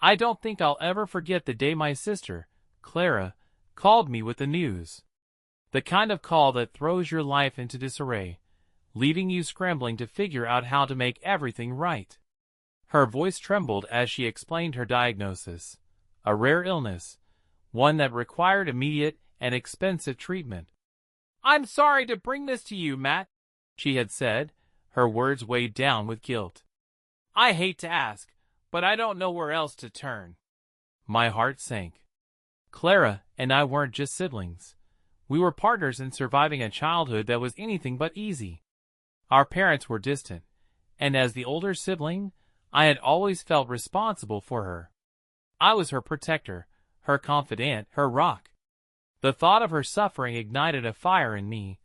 I don't think I'll ever forget the day my sister, Clara, called me with the news. The kind of call that throws your life into disarray, leaving you scrambling to figure out how to make everything right. Her voice trembled as she explained her diagnosis, a rare illness, one that required immediate and expensive treatment. "I'm sorry to bring this to you, Matt," she had said, her words weighed down with guilt. "I hate to ask, but I don't know where else to turn." My heart sank. Clara and I weren't just siblings. We were partners in surviving a childhood that was anything but easy. Our parents were distant, and as the older sibling, I had always felt responsible for her. I was her protector, her confidant, her rock. The thought of her suffering ignited a fire in me.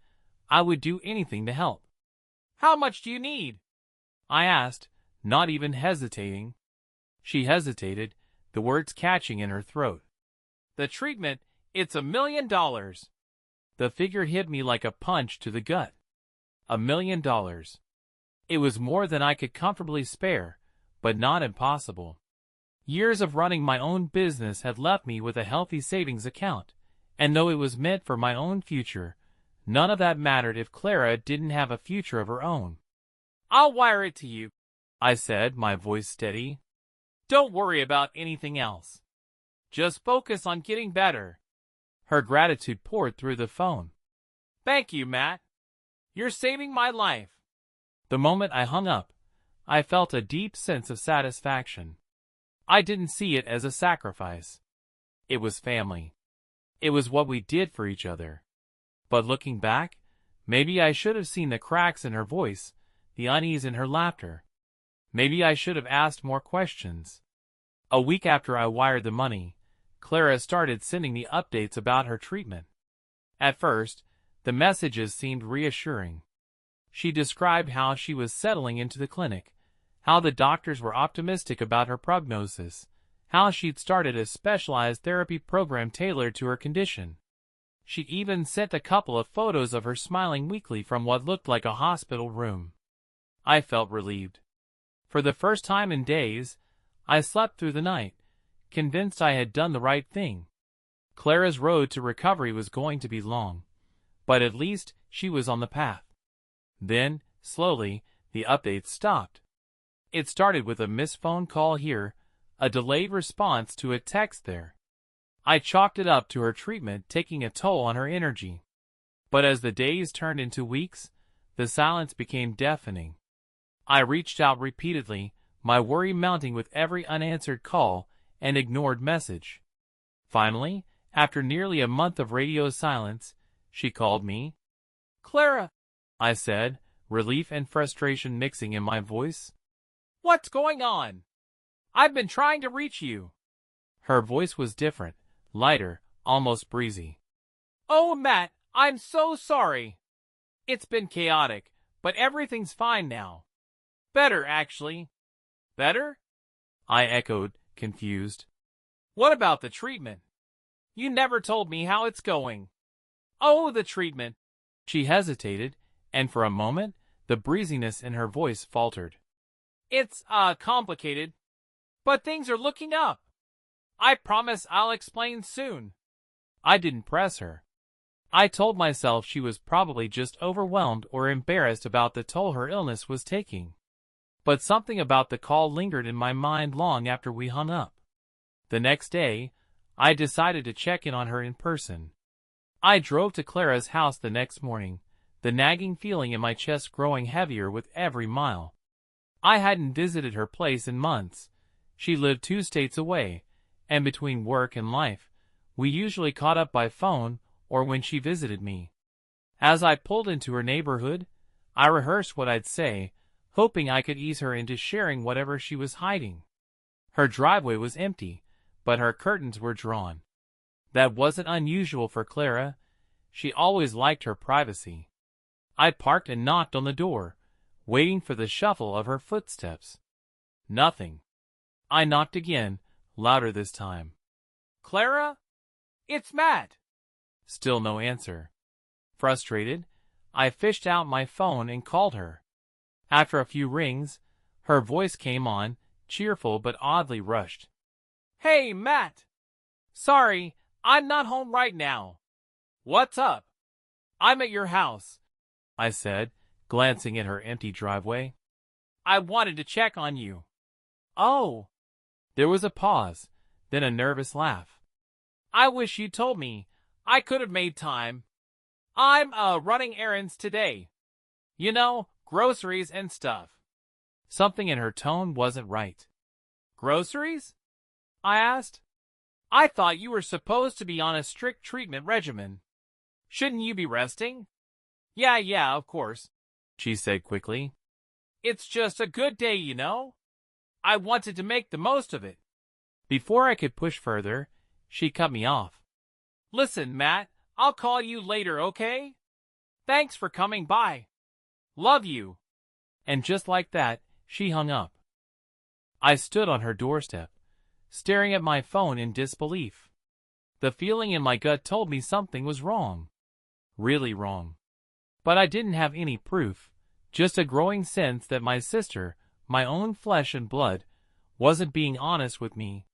I would do anything to help. "How much do you need?" I asked, not even hesitating. She hesitated, the words catching in her throat. "The treatment, it's $1 million." The figure hit me like a punch to the gut. $1 million. It was more than I could comfortably spare, but not impossible. Years of running my own business had left me with a healthy savings account, and though it was meant for my own future, none of that mattered if Clara didn't have a future of her own. "I'll wire it to you," I said, my voice steady. "Don't worry about anything else. Just focus on getting better." Her gratitude poured through the phone. "Thank you, Matt. You're saving my life." The moment I hung up, I felt a deep sense of satisfaction. I didn't see it as a sacrifice. It was family. It was what we did for each other. But looking back, maybe I should have seen the cracks in her voice, the unease in her laughter. Maybe I should have asked more questions. A week after I wired the money, Clara started sending me updates about her treatment. At first, the messages seemed reassuring. She described how she was settling into the clinic, how the doctors were optimistic about her prognosis, how she'd started a specialized therapy program tailored to her condition. She even sent a couple of photos of her smiling weakly from what looked like a hospital room. I felt relieved. For the first time in days, I slept through the night, convinced I had done the right thing. Clara's road to recovery was going to be long, but at least she was on the path. Then, slowly, the updates stopped. It started with a missed phone call here, a delayed response to a text there. I chalked it up to her treatment taking a toll on her energy. But as the days turned into weeks, the silence became deafening. I reached out repeatedly, my worry mounting with every unanswered call and ignored message. Finally, after nearly a month of radio silence, she called me. "Clara," I said, relief and frustration mixing in my voice. "What's going on? I've been trying to reach you." Her voice was different, lighter, almost breezy. "Oh, Matt, I'm so sorry. It's been chaotic, but everything's fine now. Better, actually." "Better?" I echoed, confused. "What about the treatment? You never told me how it's going." "Oh, the treatment." She hesitated, and for a moment, the breeziness in her voice faltered. "It's, complicated, but things are looking up. I promise I'll explain soon." I didn't press her. I told myself she was probably just overwhelmed or embarrassed about the toll her illness was taking. But something about the call lingered in my mind long after we hung up. The next day, I decided to check in on her in person. I drove to Clara's house the next morning, the nagging feeling in my chest growing heavier with every mile. I hadn't visited her place in months. She lived 2 states away, and between work and life, we usually caught up by phone or when she visited me. As I pulled into her neighborhood, I rehearsed what I'd say, hoping I could ease her into sharing whatever she was hiding. Her driveway was empty, but her curtains were drawn. That wasn't unusual for Clara. She always liked her privacy. I parked and knocked on the door, waiting for the shuffle of her footsteps. Nothing. I knocked again, louder this time. "Clara? It's Matt." Still no answer. Frustrated, I fished out my phone and called her. After a few rings, her voice came on, cheerful but oddly rushed. Hey, Matt. Sorry, I'm not home right now. What's up? I'm at your house, I said, glancing at her empty driveway. I wanted to check on you. Oh. There was a pause, then a nervous laugh. I wish you told me. I could have made time. I'm, running errands today. You know, groceries and stuff. Something in her tone wasn't right. Groceries? I asked. I thought you were supposed to be on a strict treatment regimen. Shouldn't you be resting? Yeah, of course, she said quickly. It's just a good day, you know? I wanted to make the most of it. Before I could push further, she cut me off. Listen, Matt, I'll call you later, okay? Thanks for coming by. Love you. And just like that, she hung up. I stood on her doorstep, staring at my phone in disbelief. The feeling in my gut told me something was wrong. Really wrong. But I didn't have any proof, just a growing sense that my sister, my own flesh and blood, wasn't being honest with me.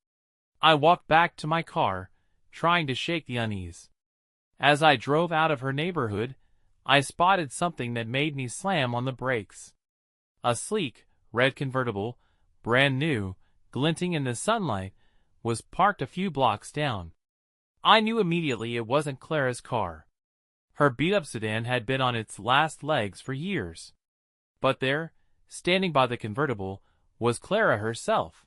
I walked back to my car, trying to shake the unease. As I drove out of her neighborhood, I spotted something that made me slam on the brakes. A sleek, red convertible, brand new, glinting in the sunlight, was parked a few blocks down. I knew immediately it wasn't Clara's car. Her beat-up sedan had been on its last legs for years. But there, standing by the convertible, was Clara herself.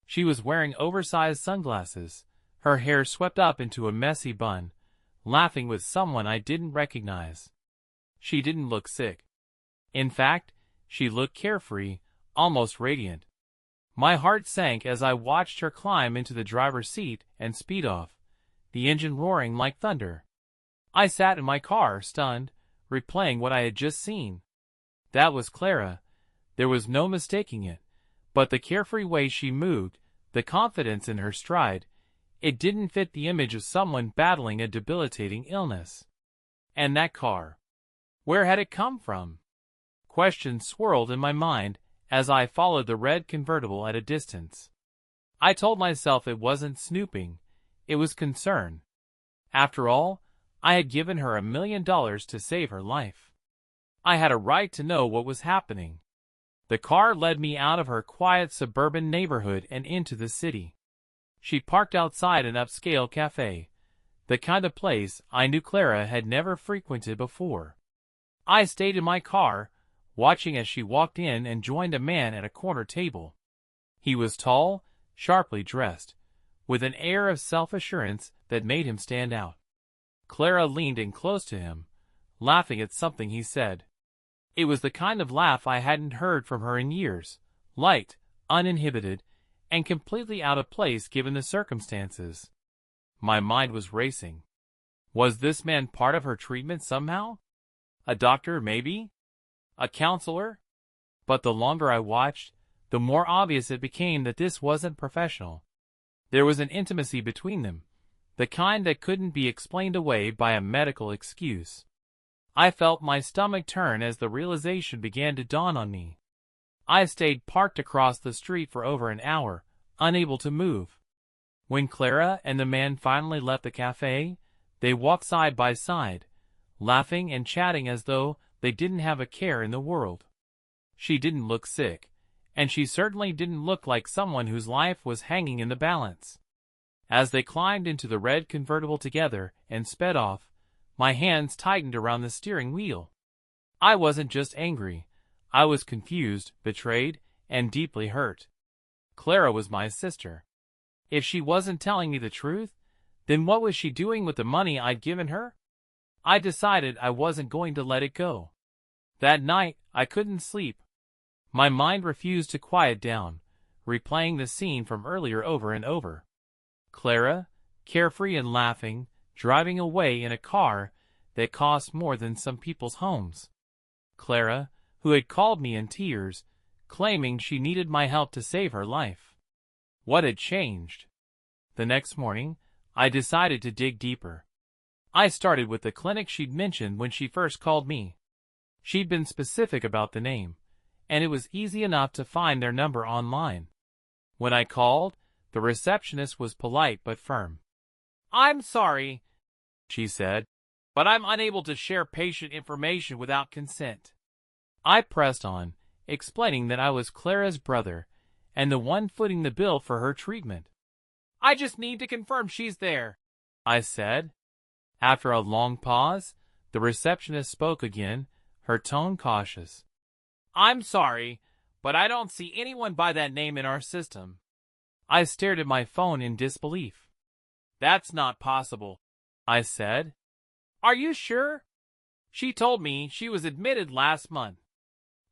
She was wearing oversized sunglasses, her hair swept up into a messy bun, laughing with someone I didn't recognize. She didn't look sick. In fact, she looked carefree, almost radiant. My heart sank as I watched her climb into the driver's seat and speed off, the engine roaring like thunder. I sat in my car, stunned, replaying what I had just seen. That was Clara. There was no mistaking it. But the carefree way she moved, the confidence in her stride, it didn't fit the image of someone battling a debilitating illness. And that car. Where had it come from? Questions swirled in my mind as I followed the red convertible at a distance. I told myself it wasn't snooping, it was concern. After all, I had given her $1 million to save her life. I had a right to know what was happening. The car led me out of her quiet suburban neighborhood and into the city. She parked outside an upscale cafe, the kind of place I knew Clara had never frequented before. I stayed in my car, watching as she walked in and joined a man at a corner table. He was tall, sharply dressed, with an air of self-assurance that made him stand out. Clara leaned in close to him, laughing at something he said. It was the kind of laugh I hadn't heard from her in years, light, uninhibited, and completely out of place given the circumstances. My mind was racing. Was this man part of her treatment somehow? A doctor, maybe? A counselor? But the longer I watched, the more obvious it became that this wasn't professional. There was an intimacy between them, the kind that couldn't be explained away by a medical excuse. I felt my stomach turn as the realization began to dawn on me. I stayed parked across the street for over an hour, unable to move. When Clara and the man finally left the cafe, they walked side by side, laughing and chatting as though they didn't have a care in the world. She didn't look sick, and she certainly didn't look like someone whose life was hanging in the balance. As they climbed into the red convertible together and sped off, my hands tightened around the steering wheel. I wasn't just angry. I was confused, betrayed, and deeply hurt. Clara was my sister. If she wasn't telling me the truth, then what was she doing with the money I'd given her? I decided I wasn't going to let it go. That night, I couldn't sleep. My mind refused to quiet down, replaying the scene from earlier over and over. Clara, carefree and laughing, driving away in a car that cost more than some people's homes. Clara, who had called me in tears, claiming she needed my help to save her life. What had changed? The next morning, I decided to dig deeper. I started with the clinic she'd mentioned when she first called me. She'd been specific about the name, and it was easy enough to find their number online. When I called, The receptionist was polite but firm. "I'm sorry," she said, "but I'm unable to share patient information without consent." I pressed on, explaining that I was Clara's brother and the one footing the bill for her treatment. "I just need to confirm she's there," I said. After a long pause, the receptionist spoke again, her tone cautious. "I'm sorry, but I don't see anyone by that name in our system." I stared at my phone in disbelief. "That's not possible," I said. "Are you sure? She told me she was admitted last month."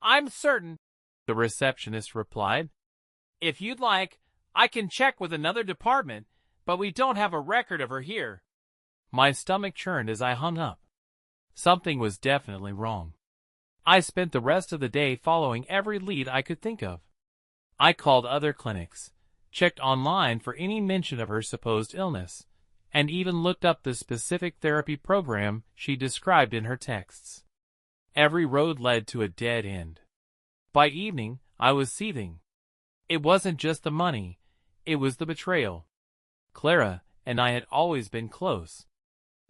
"I'm certain," the receptionist replied. "If you'd like, I can check with another department, but we don't have a record of her here." My stomach churned as I hung up. Something was definitely wrong. I spent the rest of the day following every lead I could think of. I called other clinics, checked online for any mention of her supposed illness, and even looked up the specific therapy program she described in her texts. Every road led to a dead end. By evening, I was seething. It wasn't just the money, it was the betrayal. Clara and I had always been close.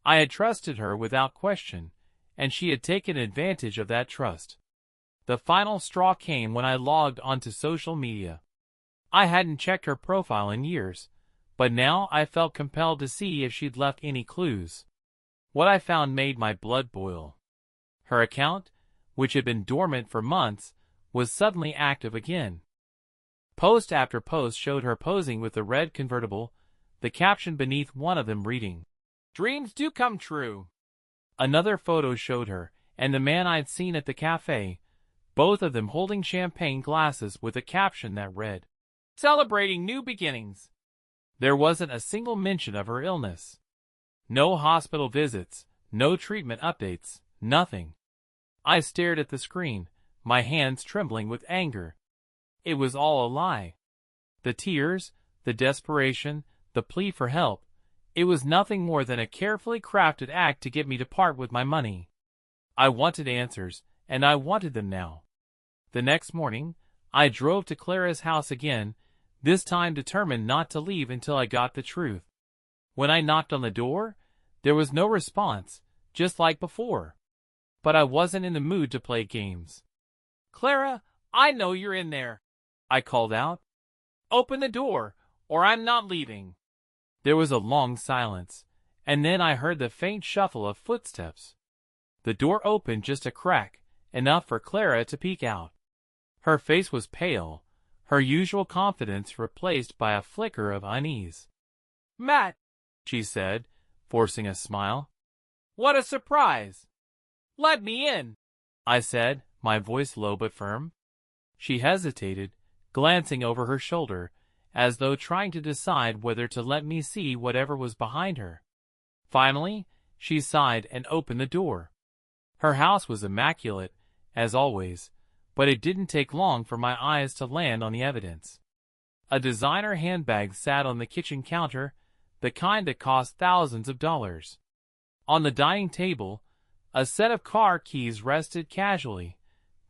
I had trusted her without question, and she had taken advantage of that trust. The final straw came when I logged onto social media. I hadn't checked her profile in years, but now I felt compelled to see if she'd left any clues. What I found made my blood boil. Her account, which had been dormant for months, was suddenly active again. Post after post showed her posing with the red convertible, the caption beneath one of them reading, "Dreams do come true." Another photo showed her and the man I'd seen at the cafe, both of them holding champagne glasses with a caption that read, "Celebrating new beginnings." There wasn't a single mention of her illness. No hospital visits, no treatment updates, nothing. I stared at the screen, my hands trembling with anger. It was all a lie. The tears, the desperation, the plea for help, it was nothing more than a carefully crafted act to get me to part with my money. I wanted answers, and I wanted them now. The next morning, I drove to Clara's house again, this time determined not to leave until I got the truth. When I knocked on the door, there was no response, just like before. But I wasn't in the mood to play games. "Clara, I know you're in there," I called out. "Open the door, or I'm not leaving." There was a long silence, and then I heard the faint shuffle of footsteps. The door opened just a crack, enough for Clara to peek out. Her face was pale, her usual confidence replaced by a flicker of unease. "Matt," she said, forcing a smile. "What a surprise!" "Let me in," I said, my voice low but firm. She hesitated, glancing over her shoulder, as though trying to decide whether to let me see whatever was behind her. Finally, she sighed and opened the door. Her house was immaculate, as always, but it didn't take long for my eyes to land on the evidence. A designer handbag sat on the kitchen counter, the kind that cost thousands of dollars. On the dining table, a set of car keys rested casually,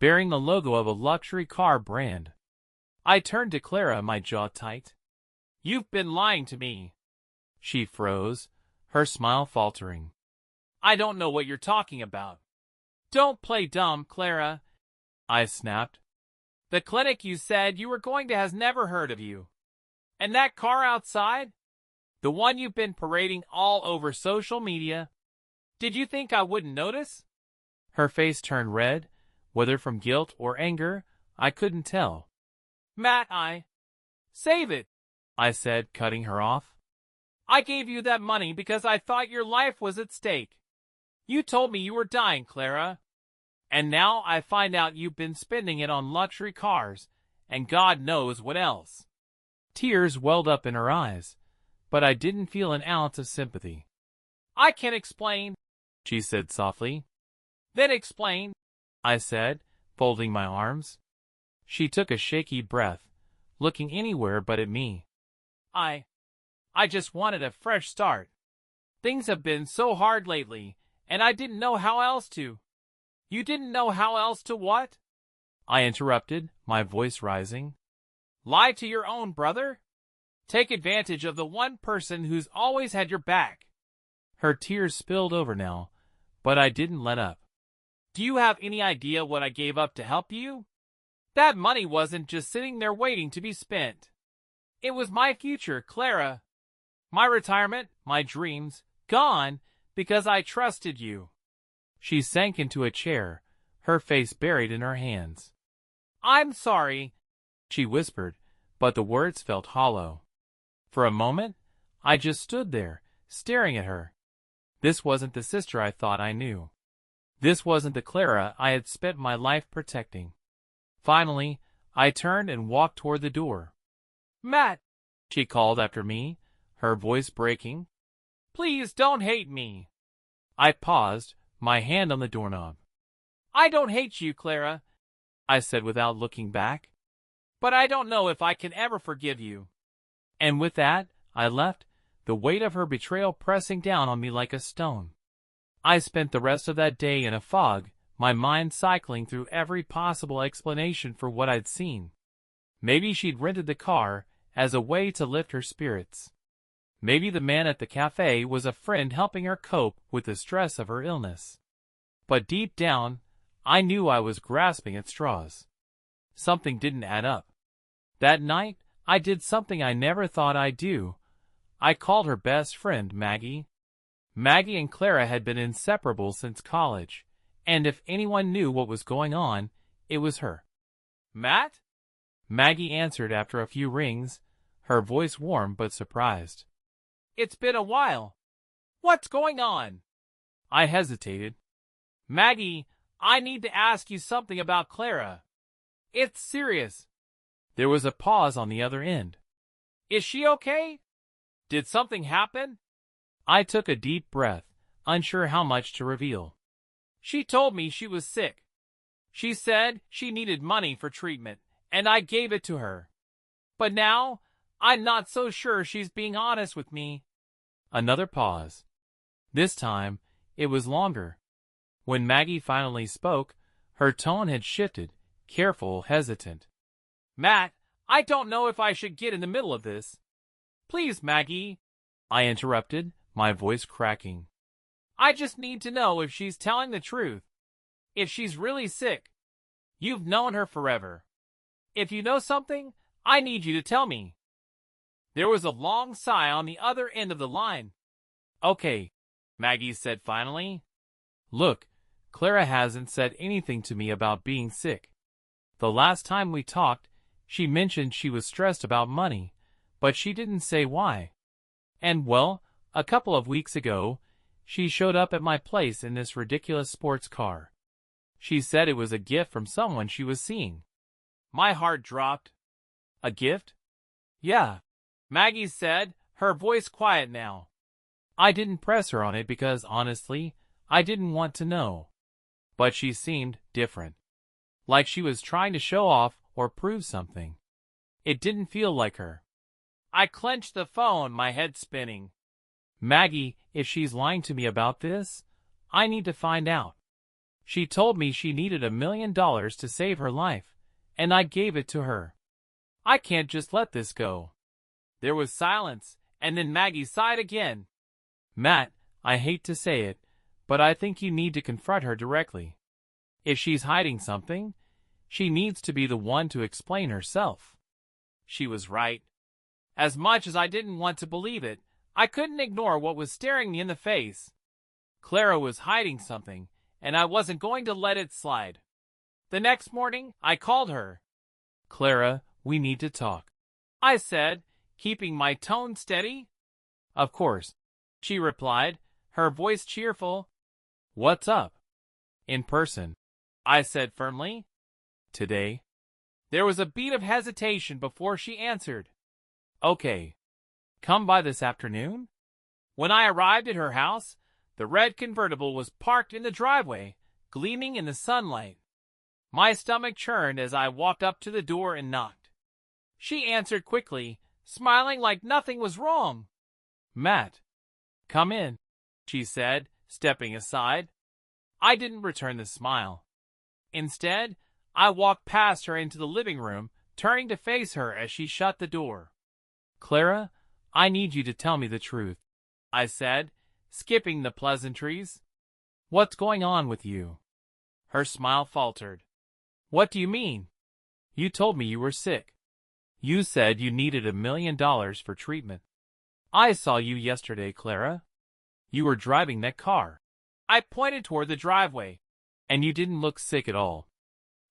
bearing the logo of a luxury car brand. I turned to Clara, my jaw tight. "You've been lying to me." She froze, her smile faltering. "I don't know what you're talking about." "Don't play dumb, Clara," I snapped. "The clinic you said you were going to has never heard of you. And that car outside? The one you've been parading all over social media? Did you think I wouldn't notice?" Her face turned red, whether from guilt or anger, I couldn't tell. "Matt, Save it," I said, cutting her off. "I gave you that money because I thought your life was at stake. You told me you were dying, Clara. And now I find out you've been spending it on luxury cars, and God knows what else." Tears welled up in her eyes, but I didn't feel an ounce of sympathy. "I can explain," she said softly. "Then explain," I said, folding my arms. She took a shaky breath, looking anywhere but at me. I just wanted a fresh start. Things have been so hard lately, and I didn't know how else to." "You didn't know how else to what?" I interrupted, my voice rising. "Lie to your own brother? Take advantage of the one person who's always had your back. Her tears spilled over now, but I didn't let up. Do you have any idea what I gave up to help you? That money wasn't just sitting there waiting to be spent. It was my future, Clara. My retirement, my dreams, gone because I trusted you. She sank into a chair, her face buried in her hands. I'm sorry, she whispered, but the words felt hollow. For a moment, I just stood there, staring at her. This wasn't the sister I thought I knew. This wasn't the Clara I had spent my life protecting. Finally, I turned and walked toward the door. Matt, she called after me, her voice breaking. Please don't hate me. I paused, my hand on the doorknob. I don't hate you, Clara, I said without looking back. But I don't know if I can ever forgive you. And with that, I left, the weight of her betrayal pressing down on me like a stone. I spent the rest of that day in a fog, my mind cycling through every possible explanation for what I'd seen. Maybe she'd rented the car as a way to lift her spirits. Maybe the man at the cafe was a friend helping her cope with the stress of her illness. But deep down, I knew I was grasping at straws. Something didn't add up. That night, I did something I never thought I'd do. I called her best friend, Maggie. Maggie and Clara had been inseparable since college, and if anyone knew what was going on, it was her. Matt? Maggie answered after a few rings, her voice warm but surprised. It's been a while. What's going on? I hesitated. Maggie, I need to ask you something about Clara. It's serious. There was a pause on the other end. Is she okay? Did something happen? I took a deep breath, unsure how much to reveal. She told me she was sick. She said she needed money for treatment, and I gave it to her. But now, I'm not so sure she's being honest with me. Another pause. This time, it was longer. When Maggie finally spoke, her tone had shifted, careful, hesitant. Matt, I don't know if I should get in the middle of this. Please, Maggie, I interrupted, my voice cracking. I just need to know if she's telling the truth. If she's really sick. You've known her forever. If you know something, I need you to tell me. There was a long sigh on the other end of the line. Okay, Maggie said finally. Look, Clara hasn't said anything to me about being sick. The last time we talked, she mentioned she was stressed about money, but she didn't say why. And well, a couple of weeks ago, she showed up at my place in this ridiculous sports car. She said it was a gift from someone she was seeing. My heart dropped. A gift? Yeah, Maggie said, her voice quiet now. I didn't press her on it because, honestly, I didn't want to know. But she seemed different. Like she was trying to show off or prove something. It didn't feel like her. I clenched the phone, my head spinning. Maggie, if she's lying to me about this, I need to find out. She told me she needed $1 million to save her life, and I gave it to her. I can't just let this go. There was silence, and then Maggie sighed again. Matt, I hate to say it, but I think you need to confront her directly. If she's hiding something, she needs to be the one to explain herself. She was right. As much as I didn't want to believe it, I couldn't ignore what was staring me in the face. Clara was hiding something, and I wasn't going to let it slide. The next morning, I called her. Clara, we need to talk, I said, keeping my tone steady. Of course, she replied, her voice cheerful. What's up? In person, I said firmly. Today? There was a beat of hesitation before she answered. Okay. Come by this afternoon? When I arrived at her house, the red convertible was parked in the driveway, gleaming in the sunlight. My stomach churned as I walked up to the door and knocked. She answered quickly, smiling like nothing was wrong. Matt. Come in, she said, stepping aside. I didn't return the smile. Instead, I walked past her into the living room, turning to face her as she shut the door. Clara, I need you to tell me the truth, I said, skipping the pleasantries. What's going on with you? Her smile faltered. What do you mean? You told me you were sick. You said you needed $1 million for treatment. I saw you yesterday, Clara. You were driving that car. I pointed toward the driveway, and you didn't look sick at all.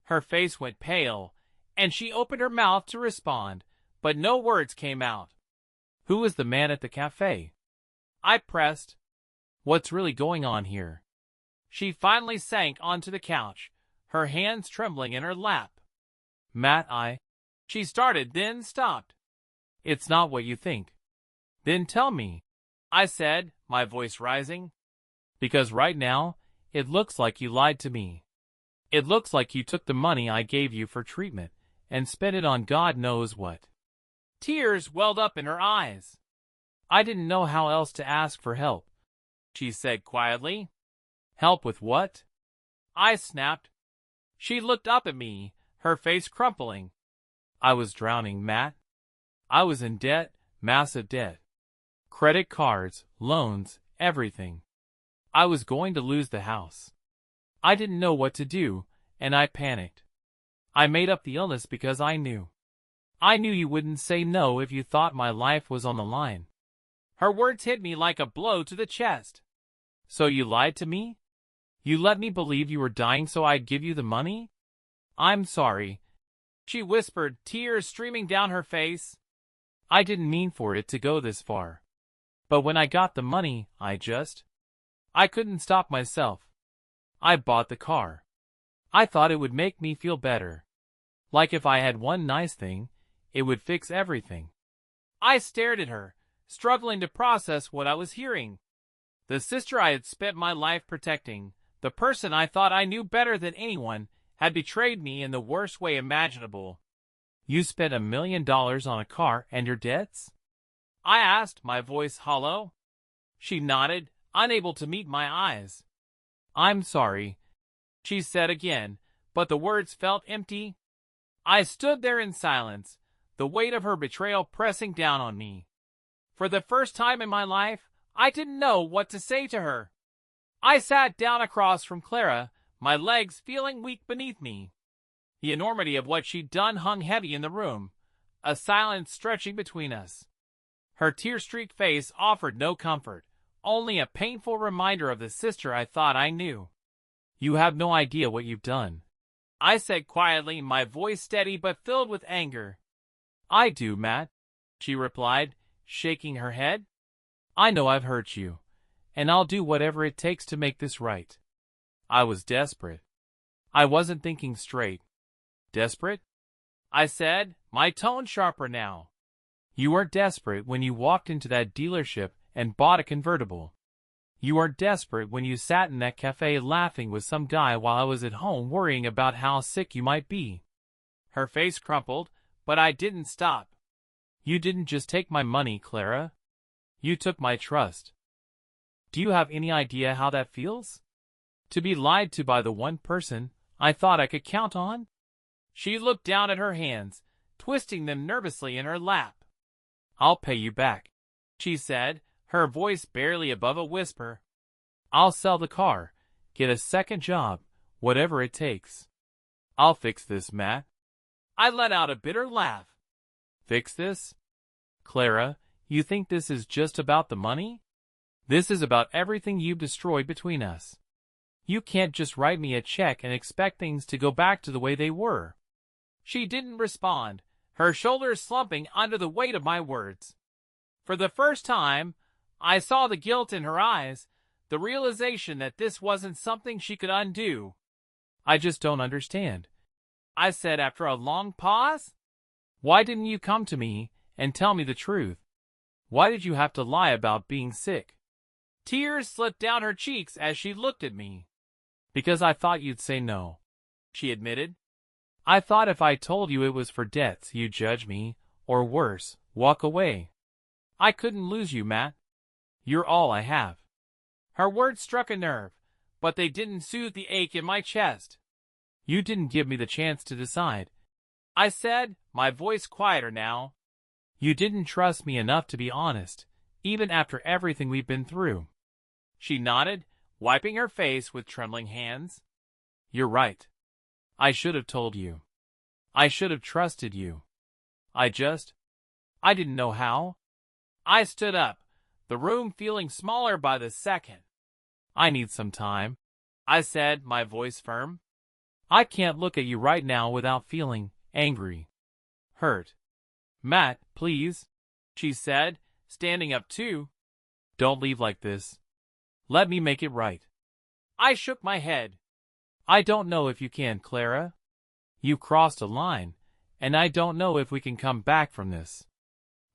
Her face went pale, and she opened her mouth to respond, but no words came out. Who was the man at the cafe? I pressed. What's really going on here? She finally sank onto the couch, her hands trembling in her lap. Matt, She started, then stopped. It's not what you think. Then tell me, I said, my voice rising. Because right now, it looks like you lied to me. It looks like you took the money I gave you for treatment and spent it on God knows what. Tears welled up in her eyes. I didn't know how else to ask for help, she said quietly. Help with what? I snapped. She looked up at me, her face crumpling. I was drowning, Matt. I was in debt, massive debt. Credit cards, loans, everything. I was going to lose the house. I didn't know what to do, and I panicked. I made up the illness because I knew. I knew you wouldn't say no if you thought my life was on the line. Her words hit me like a blow to the chest. So you lied to me? You let me believe you were dying so I'd give you the money? I'm sorry, she whispered, tears streaming down her face. I didn't mean for it to go this far. But when I got the money, I couldn't stop myself. I bought the car. I thought it would make me feel better. Like if I had one nice thing, it would fix everything. I stared at her, struggling to process what I was hearing. The sister I had spent my life protecting, the person I thought I knew better than anyone, had betrayed me in the worst way imaginable. You spent $1 million on a car and your debts? I asked, my voice hollow. She nodded, unable to meet my eyes. I'm sorry, she said again, but the words felt empty. I stood there in silence, the weight of her betrayal pressing down on me. For the first time in my life, I didn't know what to say to her. I sat down across from Clara, my legs feeling weak beneath me. The enormity of what she'd done hung heavy in the room, a silence stretching between us. Her tear-streaked face offered no comfort, only a painful reminder of the sister I thought I knew. You have no idea what you've done, I said quietly, my voice steady but filled with anger. I do, Matt, she replied, shaking her head. I know I've hurt you, and I'll do whatever it takes to make this right. I was desperate. I wasn't thinking straight. Desperate? I said, my tone sharper now. You weren't desperate when you walked into that dealership and bought a convertible. You weren't desperate when you sat in that cafe laughing with some guy while I was at home worrying about how sick you might be. Her face crumpled, but I didn't stop. You didn't just take my money, Clara. You took my trust. Do you have any idea how that feels? To be lied to by the one person I thought I could count on? She looked down at her hands, twisting them nervously in her lap. I'll pay you back, she said, her voice barely above a whisper. I'll sell the car, get a second job, whatever it takes. I'll fix this, Matt. I let out a bitter laugh. Fix this? Clara, you think this is just about the money? This is about everything you've destroyed between us. You can't just write me a check and expect things to go back to the way they were. She didn't respond, her shoulders slumping under the weight of my words. For the first time, I saw the guilt in her eyes, the realization that this wasn't something she could undo. I just don't understand, I said after a long pause. Why didn't you come to me and tell me the truth? Why did you have to lie about being sick? Tears slipped down her cheeks as she looked at me. Because I thought you'd say no, she admitted. I thought if I told you it was for debts, you'd judge me, or worse, walk away. I couldn't lose you, Matt. You're all I have. Her words struck a nerve, but they didn't soothe the ache in my chest. You didn't give me the chance to decide, I said, my voice quieter now. You didn't trust me enough to be honest, even after everything we've been through. She nodded, wiping her face with trembling hands. You're right. I should have told you. I should have trusted you. I didn't know how. I stood up, the room feeling smaller by the second. I need some time, I said, my voice firm. I can't look at you right now without feeling angry, hurt. Matt, please, she said, standing up too. Don't leave like this. Let me make it right. I shook my head. I don't know if you can, Clara. You crossed a line, and I don't know if we can come back from this.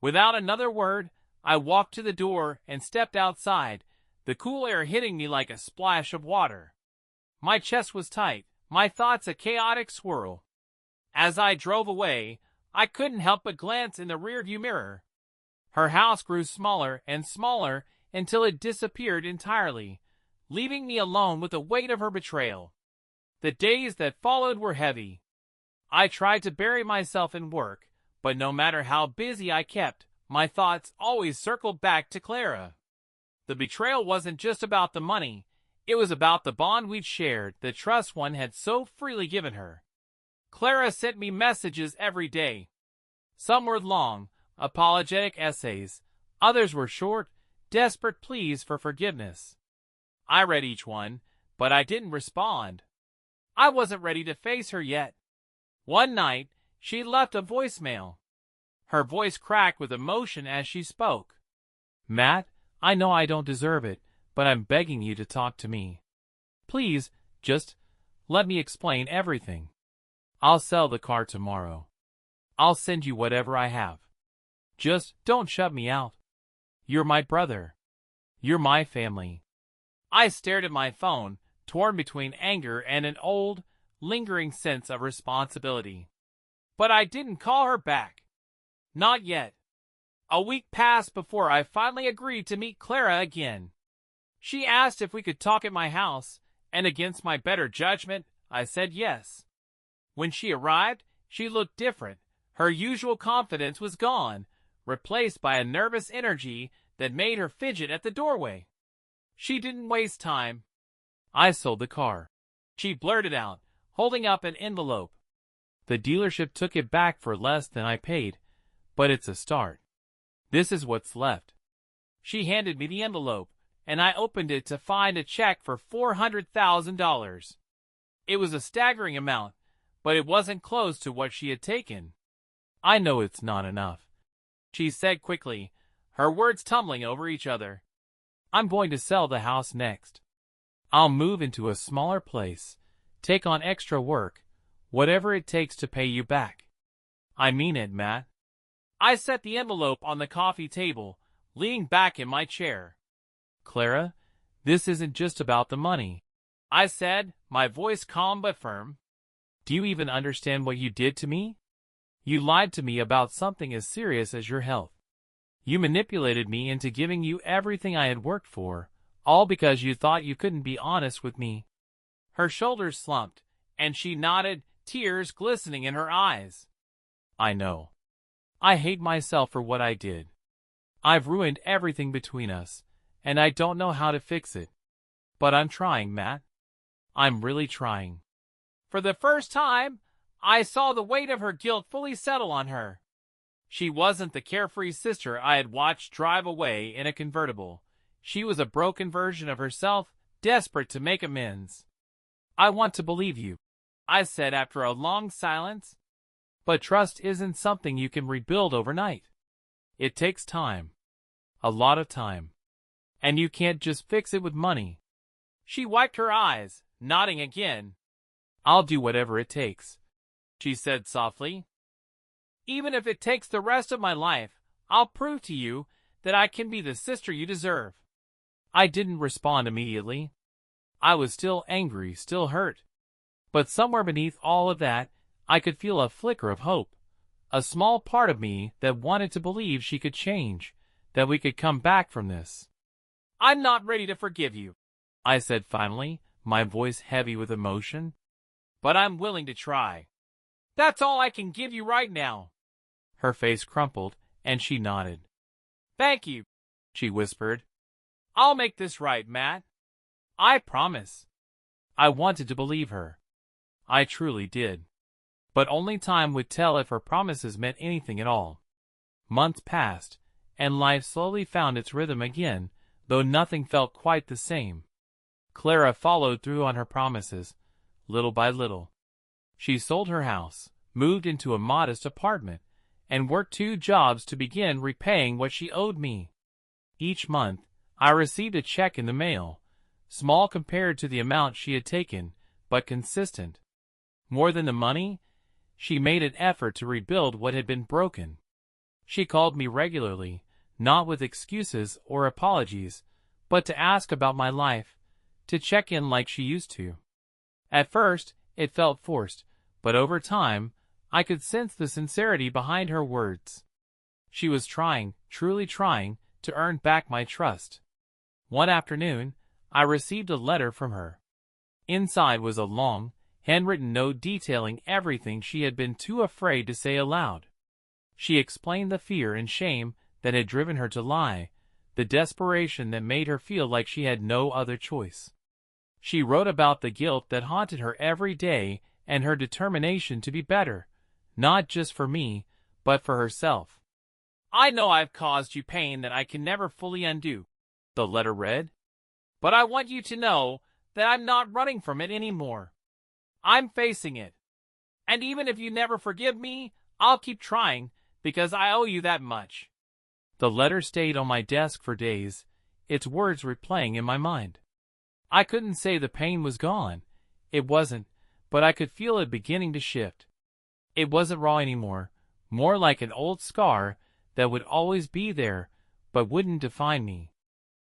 Without another word, I walked to the door and stepped outside, the cool air hitting me like a splash of water. My chest was tight, my thoughts a chaotic swirl. As I drove away, I couldn't help but glance in the rearview mirror. Her house grew smaller and smaller until it disappeared entirely, leaving me alone with the weight of her betrayal. The days that followed were heavy. I tried to bury myself in work, but no matter how busy I kept, my thoughts always circled back to Clara. The betrayal wasn't just about the money, it was about the bond we'd shared, the trust one had so freely given her. Clara sent me messages every day. Some were long, apologetic essays. Others were short, desperate pleas for forgiveness. I read each one, but I didn't respond. I wasn't ready to face her yet. One night, she left a voicemail. Her voice cracked with emotion as she spoke. Matt, I know I don't deserve it, but I'm begging you to talk to me. Please, just let me explain everything. I'll sell the car tomorrow. I'll send you whatever I have. Just don't shut me out. You're my brother. You're my family. I stared at my phone, torn between anger and an old, lingering sense of responsibility. But I didn't call her back. Not yet. A week passed before I finally agreed to meet Clara again. She asked if we could talk at my house, and against my better judgment, I said yes. When she arrived, she looked different. Her usual confidence was gone, replaced by a nervous energy that made her fidget at the doorway. She didn't waste time. I sold the car, she blurted out, holding up an envelope. The dealership took it back for less than I paid, but it's a start. This is what's left. She handed me the envelope, and I opened it to find a check for $400,000. It was a staggering amount, but it wasn't close to what she had taken. I know it's not enough, she said quickly, her words tumbling over each other. I'm going to sell the house next. I'll move into a smaller place, take on extra work, whatever it takes to pay you back. I mean it, Matt. I set the envelope on the coffee table, leaning back in my chair. Clara, this isn't just about the money, I said, my voice calm but firm. Do you even understand what you did to me? You lied to me about something as serious as your health. You manipulated me into giving you everything I had worked for, all because you thought you couldn't be honest with me. Her shoulders slumped, and she nodded, tears glistening in her eyes. I know. I hate myself for what I did. I've ruined everything between us, and I don't know how to fix it. But I'm trying, Matt. I'm really trying. For the first time, I saw the weight of her guilt fully settle on her. She wasn't the carefree sister I had watched drive away in a convertible. She was a broken version of herself, desperate to make amends. I want to believe you, I said after a long silence. But trust isn't something you can rebuild overnight. It takes time. A lot of time. And you can't just fix it with money. She wiped her eyes, nodding again. I'll do whatever it takes, she said softly. Even if it takes the rest of my life, I'll prove to you that I can be the sister you deserve. I didn't respond immediately. I was still angry, still hurt. But somewhere beneath all of that, I could feel a flicker of hope. A small part of me that wanted to believe she could change, that we could come back from this. I'm not ready to forgive you, I said finally, my voice heavy with emotion. But I'm willing to try. That's all I can give you right now. Her face crumpled, and she nodded. "Thank you," she whispered. "I'll make this right, Matt. I promise." I wanted to believe her. I truly did. But only time would tell if her promises meant anything at all. Months passed, and life slowly found its rhythm again, though nothing felt quite the same. Clara followed through on her promises, little by little. She sold her house, moved into a modest apartment, and worked 2 jobs to begin repaying what she owed me. Each month, I received a check in the mail, small compared to the amount she had taken, but consistent. More than the money, she made an effort to rebuild what had been broken. She called me regularly, not with excuses or apologies, but to ask about my life, to check in like she used to. At first, it felt forced, but over time, I could sense the sincerity behind her words. She was trying, truly trying, to earn back my trust. One afternoon, I received a letter from her. Inside was a long, handwritten note detailing everything she had been too afraid to say aloud. She explained the fear and shame that had driven her to lie, the desperation that made her feel like she had no other choice. She wrote about the guilt that haunted her every day and her determination to be better, not just for me, but for herself. "I know I've caused you pain that I can never fully undo," the letter read. "But I want you to know that I'm not running from it anymore. I'm facing it. And even if you never forgive me, I'll keep trying, because I owe you that much." The letter stayed on my desk for days, its words replaying in my mind. I couldn't say the pain was gone. It wasn't, but I could feel it beginning to shift. It wasn't raw anymore, more like an old scar that would always be there, but wouldn't define me.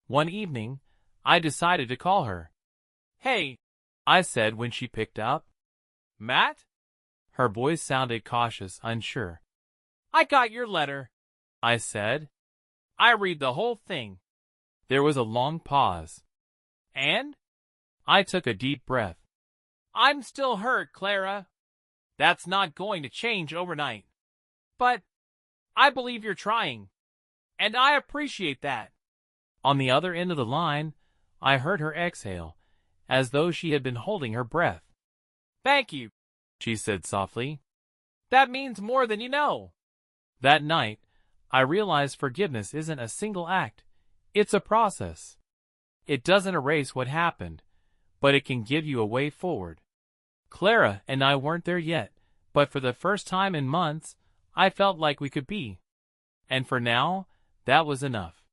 One evening, I decided to call her. "Hey," I said when she picked up. "Matt?" Her voice sounded cautious, unsure. "I got your letter," I said. "I read the whole thing." There was a long pause. "And?" I took a deep breath. "I'm still hurt, Clara. That's not going to change overnight. But I believe you're trying, and I appreciate that." On the other end of the line, I heard her exhale, as though she had been holding her breath. "Thank you," she said softly. "That means more than you know." That night, I realized forgiveness isn't a single act. It's a process. It doesn't erase what happened, but it can give you a way forward. Clara and I weren't there yet, but for the first time in months, I felt like we could be. And for now, that was enough.